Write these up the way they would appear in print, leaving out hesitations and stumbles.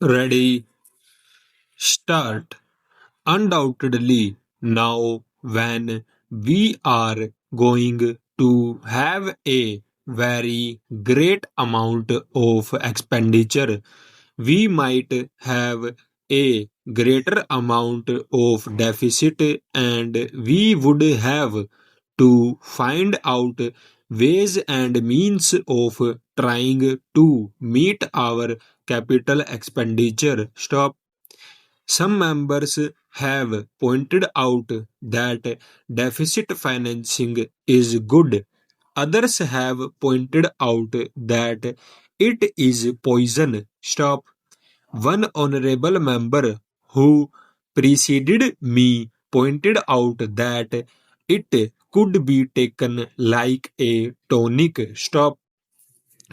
Ready, start. Undoubtedly, now when we are going to have a very great amount of expenditure, we might have a greater amount of deficit, and we would have to find out ways and means of trying to meet our capital expenditure. Stop. Some members have pointed out that deficit financing is good. Others have pointed out that it is poison. Stop. One honorable member who preceded me pointed out that it could be taken like a tonic. Stop.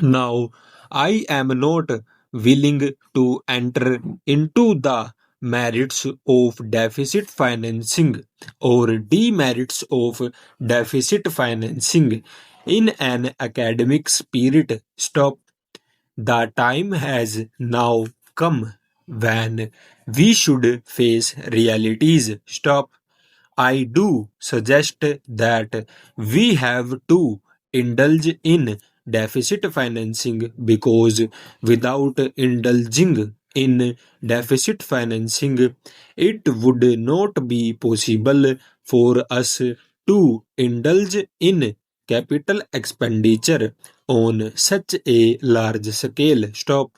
Now, I am not willing to enter into the merits of deficit financing or demerits of deficit financing in an academic spirit. Stop. The time has now come when we should face realities. Stop. I do suggest that we have to indulge in deficit financing because without indulging in deficit financing, it would not be possible for us to indulge in capital expenditure on such a large scale. Stop.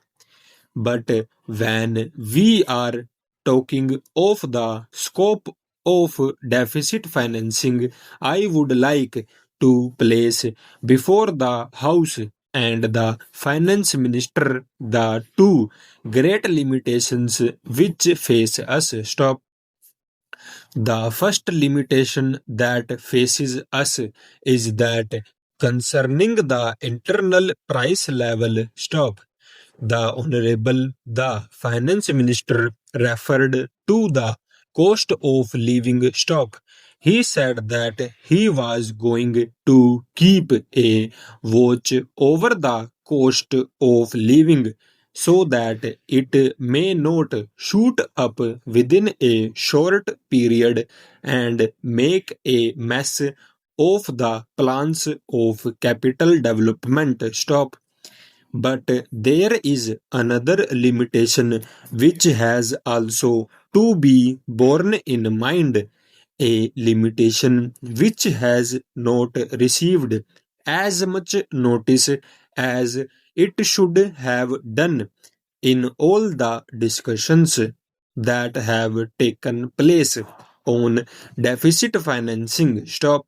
But when we are talking of the scope of deficit financing, I would like to place before the House and the Finance Minister the two great limitations which face us. Stop. The first limitation that faces us is that concerning the internal price level. Stop. The Honorable the Finance Minister referred to the cost of living. Stop. He said that he was going to keep a watch over the cost of living so that it may not shoot up within a short period and make a mess of the plans of capital development. Stop. But there is another limitation which has also to be borne in mind, a limitation which has not received as much notice as it should have done in all the discussions that have taken place on deficit financing. Stop.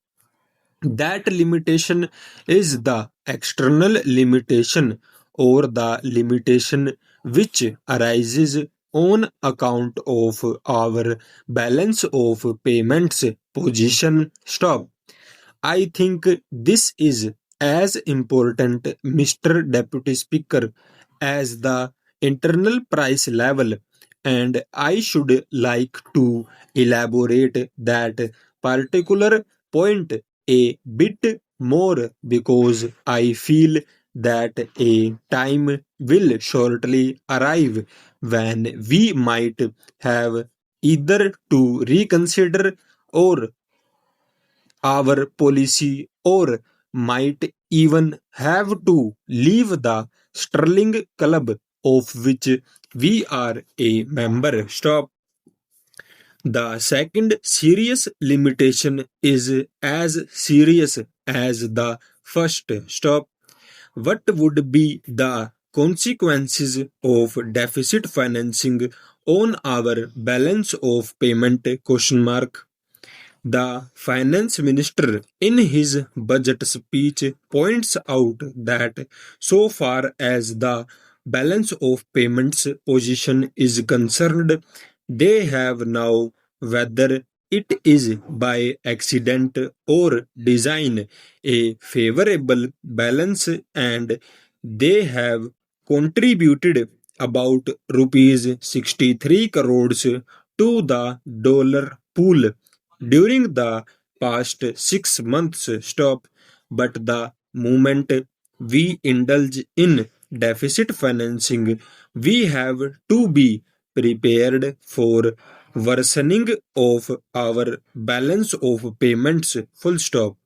That limitation is the external limitation or the limitation which arises on account of our balance of payments position. Stop. I think this is as important, Mr. Deputy Speaker, as the internal price level, and I should like to elaborate that particular point a bit more because I feel that a time will shortly arrive when we might have either to reconsider or our policy or might even have to leave the Sterling Club of which we are a member. Stop. The second serious limitation is as serious as the first. Stop. What would be the consequences of deficit financing on our balance of payment? Question mark. The finance minister in his budget speech points out that so far as the balance of payments position is concerned, they have now, whether it is by accident or design, a favorable balance, and they have contributed about rupees 63 crores to the dollar pool during the past 6 months. Stop. But the moment we indulge in deficit financing, We have to be prepared for worsening of our balance of payments. Full stop.